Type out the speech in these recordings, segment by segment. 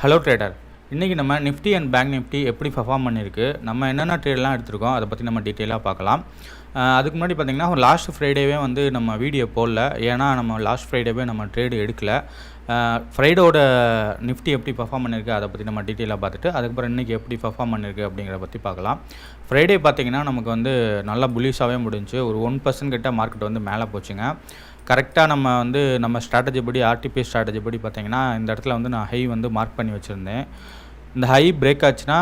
Hello trader, இன்றைக்கி நம்ம Nifty and bank Nifty எப்படி பர்ஃபார்ம் பண்ணியிருக்கு, நம்ம என்னென்ன ட்ரேட்லாம் எடுத்திருக்கோம் அதை பற்றி நம்ம டீட்டெயிலாக பார்க்கலாம். அதுக்கு முன்னாடி பார்த்திங்கன்னா லாஸ்ட் ஃப்ரைடேவே வந்து நம்ம வீடியோ போடல. ஏன்னா நம்ம லாஸ்ட் ஃப்ரைடேவே நம்ம ட்ரேடு எடுக்கலை. ஃப்ரைடோட நிஃப்டி எப்படி பர்ஃபார்ம் பண்ணியிருக்கு அதை பற்றி நம்ம டீட்டெயிலாக பார்த்துட்டு அதுக்கப்புறம் இன்றைக்கி எப்படி பர்ஃபார்ம் பண்ணியிருக்கு அப்படிங்கிறத பற்றி பார்க்கலாம். ஃப்ரைடே பார்த்திங்கன்னா நமக்கு வந்து நல்லா புல்லிஷாகவே முடிஞ்சு ஒரு 1% கிட்ட மார்க்கெட் வந்து மேலே போச்சுங்க. கரெக்டாக நம்ம ஸ்ட்ராட்டஜி படி ஆர்டிபி ஸ்ட்ராட்டஜி படி பார்த்திங்கன்னா இந்த இடத்துல வந்து நான் ஹை வந்து மார்க் பண்ணி வச்சுருந்தேன். இந்த ஹை பிரேக் ஆச்சுன்னா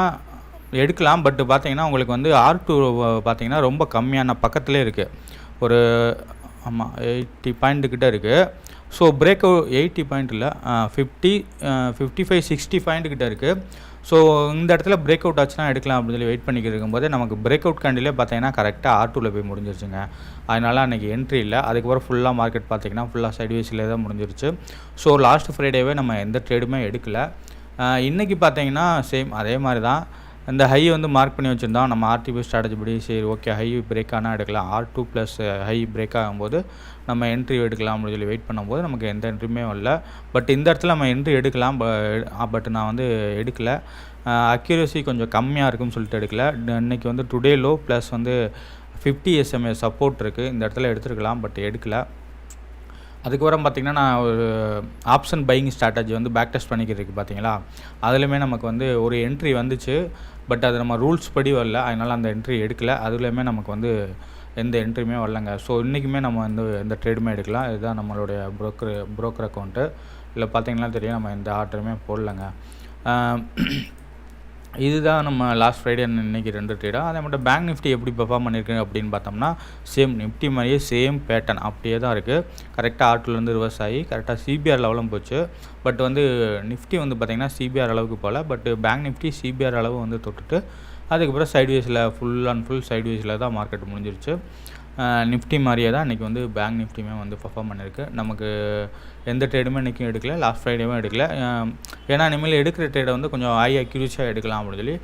எடுக்கலாம். பட் பார்த்திங்கன்னா உங்களுக்கு வந்து R2 பார்த்திங்கன்னா ரொம்ப கம்மியான பக்கத்துலேயே இருக்குது. ஒரு 80 பாயிண்ட் கிட்டே இருக்குது. ஸோ பிரேக் அவுட் 80 பாயிண்ட் இல்லை, 50, 55, 60 பாயிண்ட் கிட்டே இருக்குது. ஸோ இந்த இடத்துல பிரேக் அவுட் ஆச்சுன்னா எடுக்கலாம் அப்படின்னு சொல்லி வெயிட் பண்ணிக்கிட்டு இருக்கும்போது நமக்கு பிரேக் அவுட் கேண்டிலே பார்த்தீங்கன்னா கரெக்டாக R2வில் போய் முடிஞ்சிருச்சுங்க. அதனால் அன்றைக்கி என்ட்ரி இல்லை. அதுக்கப்புறம் ஃபுல்லாக மார்க்கெட் பார்த்திங்கன்னா ஃபுல்லாக சைட்வேஸில் தான் முடிஞ்சிருச்சு. ஸோ லாஸ்ட் ஃப்ரைடேவே நம்ம எந்த ட்ரேடுமே எடுக்கலை. இன்றைக்கி பார்த்தீங்கன்னா சேம் அதே மாதிரி தான். இந்த ஹை வந்து மார்க் பண்ணி வச்சுருந்தோம். நம்ம ஆர்டிபி ஸ்ட்ராட்டஜி படி சரி ஓகே ஹை பிரேக் ஆனால் எடுக்கலாம். R2 ப்ளஸ் ஹை பிரேக் ஆகும்போது நம்ம என்ட்ரி எடுக்கலாம் அப்படின்னு சொல்லி வெயிட் பண்ணும்போது நமக்கு எந்த என்ட்ரியுமே வரல. பட் இந்த இடத்துல நம்ம என்ட்ரி எடுக்கலாம். பட் நான் வந்து எடுக்கலை. அக்யூரசி கொஞ்சம் கம்மியாக இருக்குன்னு சொல்லிட்டு எடுக்கலை. இன்றைக்கி வந்து டுடே லோ ப்ளஸ் வந்து 50 SMA சப்போர்ட் இருக்குது. இந்த இடத்துல எடுத்துருக்கலாம், பட் எடுக்கலை. அதுக்கப்புறம் பார்த்திங்கன்னா நான் ஒரு ஆப்ஷன் பையிங் ஸ்ட்ராட்டஜி வந்து பேக் டெஸ்ட் பண்ணிக்கிறதுக்கு பார்த்தீங்களா, அதுலேயுமே நமக்கு வந்து ஒரு என்ட்ரி வந்துச்சு. பட் அது நம்ம ரூல்ஸ் படி வரல. அதனால் அந்த என்ட்ரி எடுக்கலை. அதுலேயுமே நமக்கு வந்து எந்த என்ட்ரியுமே வரலங்க. ஸோ இன்றைக்குமே நம்ம வந்து எந்த ட்ரேடுமே எடுக்கலாம். இதுதான் நம்மளுடைய ப்ரோக்கர் அக்கௌண்ட்டு. இல்லை பார்த்திங்கன்னா தெரியும், நம்ம எந்த ஆர்டருமே போடலைங்க. இதுதான் நம்ம லாஸ்ட் ஃப்ரைடே இன்றைக்கி 2 ட்ரேடாக. அதே மட்டும் பேங்க் நிஃப்டி எப்படி பெர்ஃபார்ம் பண்ணியிருக்கு அப்படின்னு பார்த்தோம்னா சேம் நிஃப்டி மாதிரியே சேம் பேட்டர்ன் அப்படியே தான் இருக்குது. கரெக்டாக R2லேருந்து ரிவர்ஸ் ஆகி கரெக்டாக CBR லெவலும் போச்சு. பட் வந்து நிஃப்டி வந்து பார்த்திங்கன்னா CBR அளவுக்கு போகல. பட் பேங்க் நிஃப்டி CBR அளவு வந்து தொட்டுட்டு அதுக்கப்புறம் சைட்வேஸில் ஃபுல் அண்ட் ஃபுல் சைட்வேஸில் தான் மார்க்கெட் முடிஞ்சிருச்சு. நிஃப்டி மாதிரியே தான் இன்றைக்கி வந்து பேங்க் நிஃப்டியுமே வந்து பர்ஃபார்ம் பண்ணியிருக்கு. நமக்கு எந்த ட்ரேடுமே இன்றைக்கும் எடுக்கல, லாஸ்ட் ஃப்ரைடேவும் எடுக்கல. ஏன்னா இனிமேல் எடுக்கிற ட்ரேடை வந்து கொஞ்சம் ஹை அக்யூரஸியாக எடுக்கலாம் அப்படின்னு சொல்லி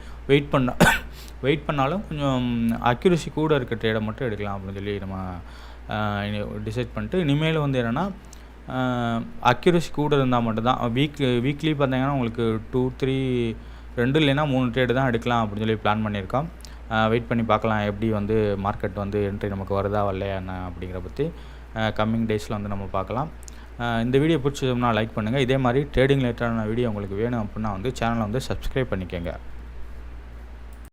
வெயிட் பண்ணாலும் கொஞ்சம் அக்யூரசி கூட இருக்க ட்ரேடை மட்டும் எடுக்கலாம் அப்படின்னு சொல்லி நம்ம டிசைட் பண்ணிட்டு இனிமேல் வந்து என்னென்னா அக்யூரசி கூட இருந்தால் மட்டும்தான் வீக்லி பார்த்திங்கன்னா உங்களுக்கு 2 இல்லைன்னா 3 ட்ரேடு தான் எடுக்கலாம் அப்படின்னு சொல்லி பிளான் பண்ணியிருக்கோம். வெயிட் பண்ணி பார்க்கலாம் எப்படி வந்து மார்க்கெட் வந்து என்ட்ரி நமக்கு வருதா வரலையா என்ன அப்படிங்கிற பற்றி கம்மிங் டேஸில் வந்து நம்ம பார்க்கலாம். இந்த வீடியோ பிடிச்சதுன்னா லைக் பண்ணுங்கள். இதே மாதிரி ட்ரேடிங் ரிலேட்டடான வீடியோ உங்களுக்கு வேணும் அப்படின்னா வந்து சேனலை வந்து சப்ஸ்கிரைப் பண்ணிக்கோங்க.